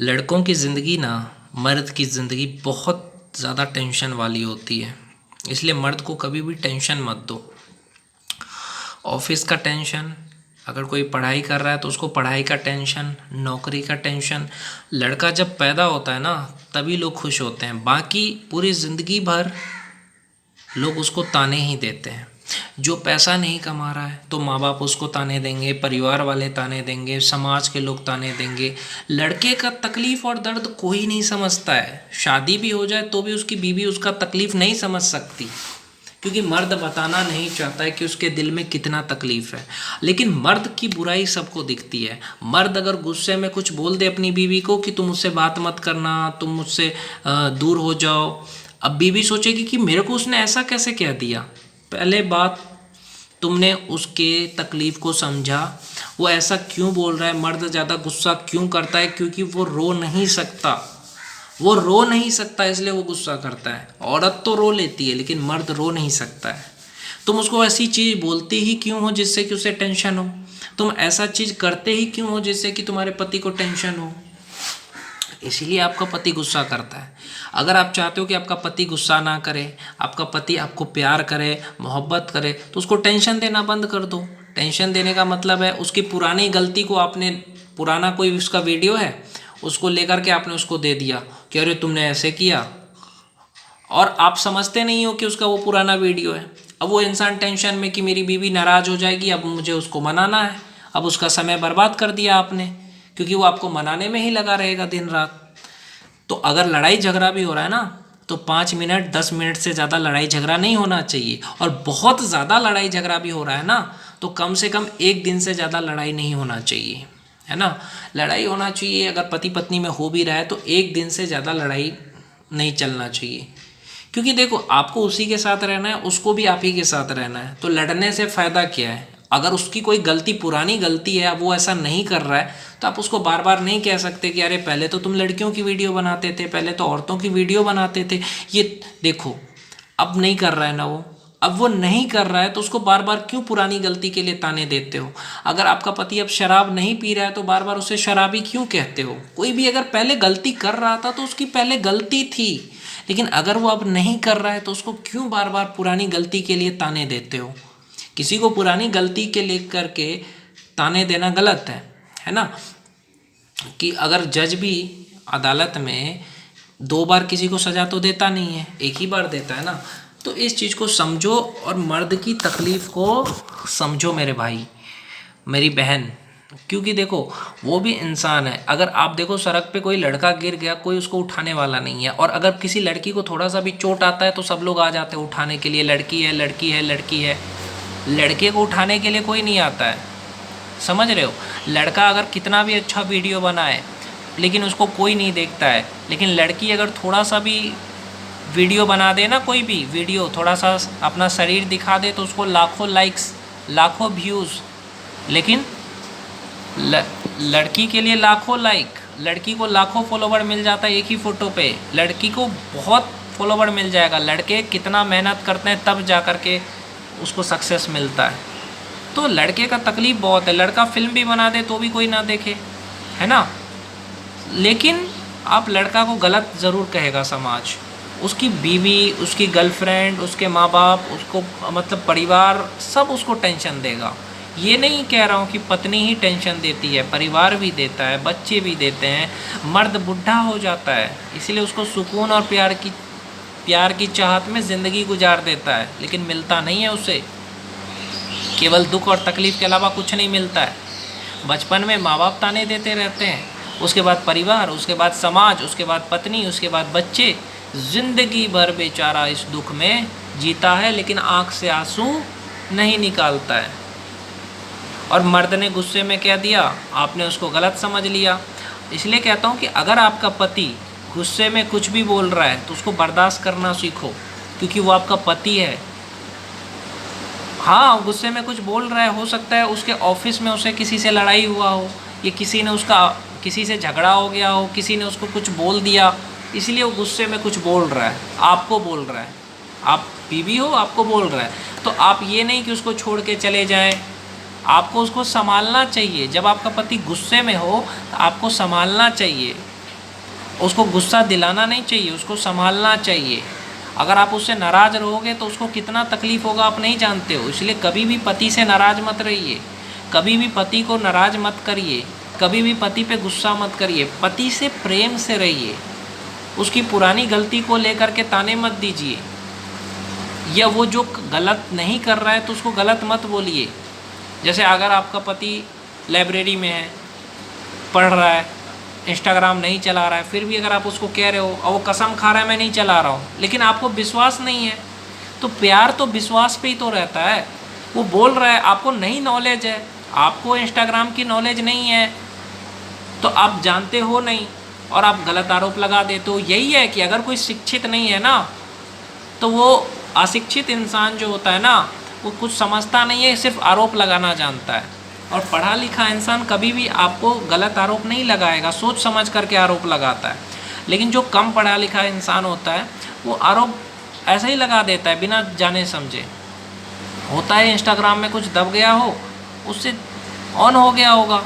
लड़कों की ज़िंदगी ना मर्द की ज़िंदगी बहुत ज़्यादा टेंशन वाली होती है। इसलिए मर्द को कभी भी टेंशन मत दो। ऑफिस का टेंशन, अगर कोई पढ़ाई कर रहा है तो उसको पढ़ाई का टेंशन, नौकरी का टेंशन। लड़का जब पैदा होता है ना तभी लोग खुश होते हैं, बाकी पूरी ज़िंदगी भर लोग उसको ताने ही देते हैं। जो पैसा नहीं कमा रहा है तो माँ बाप उसको ताने देंगे, परिवार वाले ताने देंगे, समाज के लोग ताने देंगे। लड़के का तकलीफ़ और दर्द कोई नहीं समझता है। शादी भी हो जाए तो भी उसकी बीवी उसका तकलीफ़ नहीं समझ सकती, क्योंकि मर्द बताना नहीं चाहता है कि उसके दिल में कितना तकलीफ़ है। लेकिन मर्द की बुराई सबको दिखती है। मर्द अगर गुस्से में कुछ बोल दे अपनी बीवी को कि तुम मुझसे बात मत करना, तुम मुझसे दूर हो जाओ, अब बीवी सोचेगी कि मेरे को उसने ऐसा कैसे कह दिया। पहले बात, तुमने उसके तकलीफ़ को समझा, वो ऐसा क्यों बोल रहा है, मर्द ज़्यादा गुस्सा क्यों करता है, क्योंकि वो रो नहीं सकता। वो रो नहीं सकता इसलिए वो गुस्सा करता है। औरत तो रो लेती है लेकिन मर्द रो नहीं सकता है। तुम उसको ऐसी चीज़ बोलते ही क्यों हो जिससे कि उसे टेंशन हो। तुम ऐसा चीज़ करते ही क्यों हो जिससे कि तुम्हारे पति को टेंशन हो। इसीलिए आपका पति गुस्सा करता है। अगर आप चाहते हो कि आपका पति गुस्सा ना करे, आपका पति आपको प्यार करे, मोहब्बत करे, तो उसको टेंशन देना बंद कर दो। टेंशन देने का मतलब है उसकी पुरानी गलती को आपने, पुराना कोई उसका वीडियो है उसको लेकर के आपने उसको दे दिया कि अरे तुमने ऐसे किया, और आप समझते नहीं हो कि उसका वो पुराना वीडियो है। अब वो इंसान टेंशन में कि मेरी बीवी नाराज़ हो जाएगी, अब मुझे उसको मनाना है। अब उसका समय बर्बाद कर दिया आपने, क्योंकि वो आपको मनाने में ही लगा रहेगा दिन रात। तो अगर लड़ाई झगड़ा भी हो रहा है ना तो 5 मिनट 10 मिनट से ज़्यादा लड़ाई झगड़ा नहीं होना चाहिए। और बहुत ज़्यादा लड़ाई झगड़ा भी हो रहा है ना तो कम से कम 1 दिन से ज़्यादा लड़ाई नहीं होना चाहिए, है ना। लड़ाई होना चाहिए, अगर पति पत्नी में हो भी रहा है तो 1 दिन से ज़्यादा लड़ाई नहीं चलना चाहिए। क्योंकि देखो, आपको उसी के साथ रहना है, उसको भी आप ही के साथ रहना है, तो लड़ने से फ़ायदा क्या है। अगर उसकी कोई गलती, पुरानी गलती है, अब वो ऐसा नहीं कर रहा है, तो आप उसको बार बार नहीं कह सकते कि अरे पहले तो तुम लड़कियों की वीडियो बनाते थे, पहले तो औरतों की वीडियो बनाते थे, ये देखो अब नहीं कर रहा है ना वो। अब वो नहीं कर रहा है तो उसको बार बार क्यों पुरानी गलती के लिए ताने देते हो। अगर आपका पति अब शराब नहीं पी रहा है तो बार बार उसे शराबी क्यों कहते हो। कोई भी अगर पहले गलती कर रहा था तो उसकी पहले गलती थी, लेकिन अगर वो अब नहीं कर रहा है तो उसको क्यों बार बार पुरानी गलती के लिए ताने देते हो। किसी को पुरानी गलती के लिए करके ताने देना गलत है ना। कि अगर जज भी अदालत में 2 बार किसी को सज़ा तो देता नहीं है, एक ही बार देता है ना। तो इस चीज़ को समझो और मर्द की तकलीफ़ को समझो मेरे भाई, मेरी बहन। क्योंकि देखो, वो भी इंसान है। अगर आप देखो सड़क पे कोई लड़का गिर गया, कोई उसको उठाने वाला नहीं है, और अगर किसी लड़की को थोड़ा सा भी चोट आता है तो सब लोग आ जाते हैं उठाने के लिए, लड़की है लड़की है लड़की है। लड़के को उठाने के लिए कोई नहीं आता है, समझ रहे हो। लड़का अगर कितना भी अच्छा वीडियो बनाए लेकिन उसको कोई नहीं देखता है, लेकिन लड़की अगर थोड़ा सा भी वीडियो बना दे ना, कोई भी वीडियो थोड़ा सा अपना शरीर दिखा दे तो उसको लाखों लाइक्स, लाखों व्यूज़। लेकिन लड़की के लिए लाखों लाइक, लड़की को लाखों फॉलोवर मिल जाता है एक ही फ़ोटो पे, लड़की को बहुत फॉलोवर मिल जाएगा। लड़के कितना मेहनत करते हैं तब जा कर के उसको सक्सेस मिलता है। तो लड़के का तकलीफ़ बहुत है। लड़का फिल्म भी बना दे तो भी कोई ना देखे, है ना। लेकिन आप लड़का को गलत ज़रूर कहेगा समाज, उसकी बीवी, उसकी गर्लफ्रेंड, उसके माँ बाप, उसको मतलब परिवार, सब उसको टेंशन देगा। ये नहीं कह रहा हूँ कि पत्नी ही टेंशन देती है, परिवार भी देता है, बच्चे भी देते हैं। मर्द बुढ़ा हो जाता है इसलिए उसको सुकून और प्यार की चाहत में ज़िंदगी गुजार देता है, लेकिन मिलता नहीं है उसे। केवल दुख और तकलीफ़ के अलावा कुछ नहीं मिलता है। बचपन में माँ बाप ताने देते रहते हैं, उसके बाद परिवार, उसके बाद समाज, उसके बाद पत्नी, उसके बाद बच्चे। ज़िंदगी भर बेचारा इस दुख में जीता है लेकिन आँख से आंसू नहीं निकालता है। और मर्द ने गुस्से में कह दिया, आपने उसको गलत समझ लिया। इसलिए कहता हूँ कि अगर आपका पति गुस्से में कुछ भी बोल रहा है तो उसको बर्दाश्त करना सीखो, क्योंकि वो आपका पति है। हाँ, गुस्से में कुछ बोल रहा है, हो सकता है उसके ऑफिस में उसे किसी से लड़ाई हुआ हो, या किसी से झगड़ा हो गया हो, किसी ने उसको कुछ बोल दिया, इसलिए वो गुस्से में कुछ बोल रहा है, आपको बोल रहा है। आप बीवी हो, आपको बोल रहा है, तो आप ये नहीं कि उसको छोड़ के चले जाएं, आपको उसको संभालना चाहिए। जब आपका पति गुस्से में हो तो आपको संभालना चाहिए। उसको गुस्सा दिलाना नहीं चाहिए, उसको संभालना चाहिए। अगर आप उससे नाराज़ रहोगे तो उसको कितना तकलीफ़ होगा आप नहीं जानते हो। इसलिए कभी भी पति से नाराज़ मत रहिए, कभी भी पति को नाराज़ मत करिए, कभी भी पति पे गुस्सा मत करिए। पति से प्रेम से रहिए, उसकी पुरानी गलती को लेकर के ताने मत दीजिए, या वो जो गलत नहीं कर रहा है तो उसको गलत मत बोलिए। जैसे अगर आपका पति लाइब्रेरी में है, पढ़ रहा है, इंस्टाग्राम नहीं चला रहा है, फिर भी अगर आप उसको कह रहे हो और वो कसम खा रहा है मैं नहीं चला रहा हूँ, लेकिन आपको विश्वास नहीं है, तो प्यार तो विश्वास पे ही तो रहता है। वो बोल रहा है, आपको नहीं नॉलेज है, आपको इंस्टाग्राम की नॉलेज नहीं है, तो आप जानते हो नहीं और आप गलत आरोप लगा देते हो। यही है कि अगर कोई शिक्षित नहीं है ना, तो वो अशिक्षित इंसान जो होता है ना, वो कुछ समझता नहीं है, सिर्फ आरोप लगाना जानता है। और पढ़ा लिखा इंसान कभी भी आपको गलत आरोप नहीं लगाएगा, सोच समझ करके आरोप लगाता है। लेकिन जो कम पढ़ा लिखा इंसान होता है वो आरोप ऐसे ही लगा देता है बिना जाने समझे। होता है इंस्टाग्राम में कुछ दब गया हो, उससे ऑन हो गया होगा,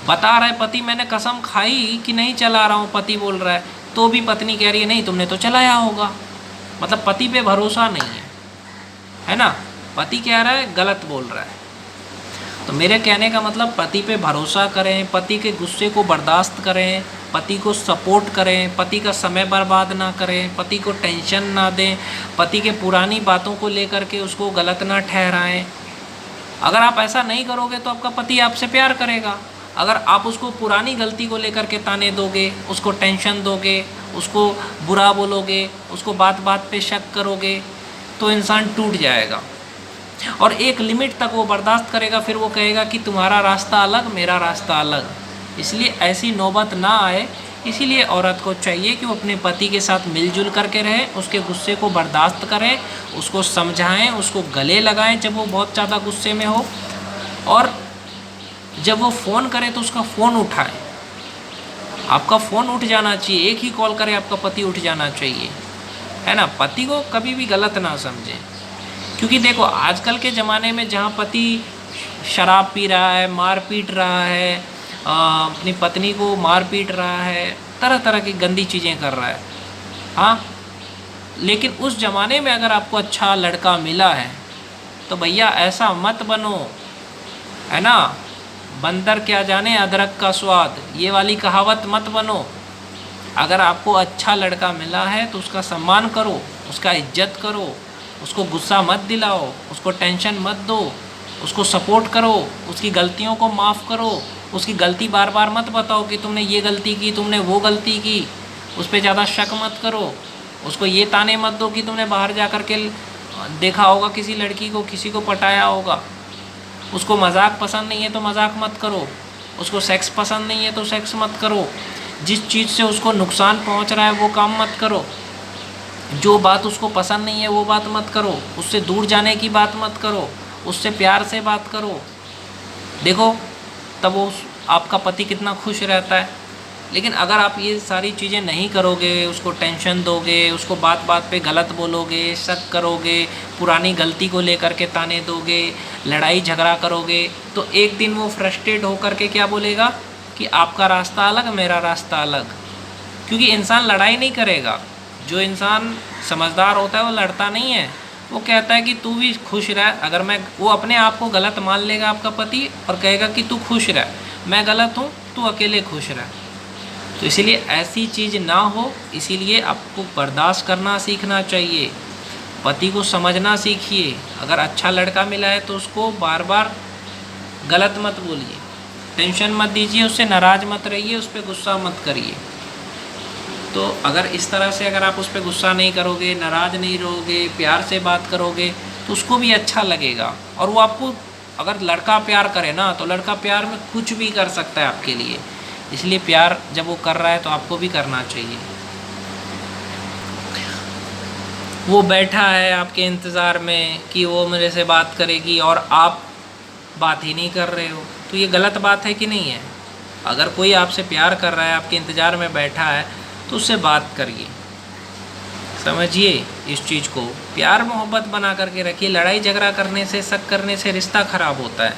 बता रहा है पति मैंने कसम खाई कि नहीं चला रहा हूँ, पति बोल रहा है, तो भी पत्नी कह रही है नहीं तुमने तो चलाया होगा। मतलब पति पे भरोसा नहीं है ना, पति कह रहा है गलत बोल रहा है। तो मेरे कहने का मतलब पति पे भरोसा करें, पति के गुस्से को बर्दाश्त करें, पति को सपोर्ट करें, पति का समय बर्बाद ना करें, पति को टेंशन ना दें, पति के पुरानी बातों को लेकर के उसको गलत ना ठहराएं। अगर आप ऐसा नहीं करोगे तो आपका पति आपसे प्यार करेगा। अगर आप उसको पुरानी गलती को लेकर के ताने दोगे, उसको टेंशन दोगे, उसको बुरा बोलोगे, उसको बात बात पे शक करोगे, तो इंसान टूट जाएगा। और एक लिमिट तक वो बर्दाश्त करेगा, फिर वो कहेगा कि तुम्हारा रास्ता अलग, मेरा रास्ता अलग। इसलिए ऐसी नौबत ना आए, इसीलिए औरत को चाहिए कि वो अपने पति के साथ मिलजुल करके रहें, उसके गुस्से को बर्दाश्त करें, उसको समझाएं, उसको गले लगाएं जब वो बहुत ज़्यादा गुस्से में हो, और जब वो फ़ोन करे तो उसका फ़ोन उठाएं। आपका फ़ोन उठ जाना चाहिए, एक ही कॉल करे आपका पति उठ जाना चाहिए, है ना। पति को कभी भी गलत ना समझें, क्योंकि देखो आजकल के ज़माने में जहाँ पति शराब पी रहा है, मार पीट रहा है, अपनी पत्नी को मार पीट रहा है, तरह तरह की गंदी चीज़ें कर रहा है, हाँ, लेकिन उस ज़माने में अगर आपको अच्छा लड़का मिला है तो भैया ऐसा मत बनो, है ना। बंदर क्या जाने अदरक का स्वाद, ये वाली कहावत मत बनो। अगर आपको अच्छा लड़का मिला है तो उसका सम्मान करो, उसका इज्जत करो, उसको गुस्सा मत दिलाओ, उसको टेंशन मत दो, उसको सपोर्ट करो, उसकी गलतियों को माफ़ करो, उसकी गलती बार बार मत बताओ कि तुमने ये गलती की, तुमने वो गलती की, उस पर ज़्यादा शक मत करो। उसको ये ताने मत दो कि तुमने बाहर जा कर के देखा होगा किसी लड़की को, किसी को पटाया होगा। उसको मजाक पसंद नहीं है तो मजाक मत करो, उसको सेक्स पसंद नहीं है तो सेक्स मत करो। जिस चीज़ से उसको नुकसान पहुंच रहा है वो काम मत करो, जो बात उसको पसंद नहीं है वो बात मत करो, उससे दूर जाने की बात मत करो, उससे प्यार से बात करो। देखो तब वो आपका पति कितना खुश रहता है। लेकिन अगर आप ये सारी चीज़ें नहीं करोगे, उसको टेंशन दोगे, उसको बात बात पे गलत बोलोगे, शक करोगे, पुरानी गलती को लेकर के ताने दोगे, लड़ाई झगड़ा करोगे, तो एक दिन वो फ्रस्ट्रेट होकर के क्या बोलेगा कि आपका रास्ता अलग, मेरा रास्ता अलग। क्योंकि इंसान लड़ाई नहीं करेगा, जो इंसान समझदार होता है वो लड़ता नहीं है, वो कहता है कि तू भी खुश रह। अगर मैं, वो अपने आप को गलत मान लेगा आपका पति और कहेगा कि तू खुश रह, मैं गलत हूँ, तू अकेले खुश रह। तो इसीलिए ऐसी चीज़ ना हो, इसीलिए आपको बर्दाश्त करना सीखना चाहिए, पति को समझना सीखिए। अगर अच्छा लड़का मिला है तो उसको बार बार गलत मत बोलिए, टेंशन मत दीजिए, उससे नाराज़ मत रहिए, उस पर गुस्सा मत करिए। तो अगर इस तरह से अगर आप उस पर गुस्सा नहीं करोगे, नाराज़ नहीं रहोगे, प्यार से बात करोगे, तो उसको भी अच्छा लगेगा। और वो आपको, अगर लड़का प्यार करे ना, तो लड़का प्यार में कुछ भी कर सकता है आपके लिए। इसलिए प्यार जब वो कर रहा है तो आपको भी करना चाहिए। वो बैठा है आपके इंतज़ार में कि वो मेरे से बात करेगी और आप बात ही नहीं कर रहे हो, तो ये गलत बात है कि नहीं है। अगर कोई आपसे प्यार कर रहा है, आपके इंतज़ार में बैठा है, तो उससे बात करिए, समझिए इस चीज़ को, प्यार मोहब्बत बना करके रखिए। लड़ाई झगड़ा करने से, शक करने से रिश्ता ख़राब होता है।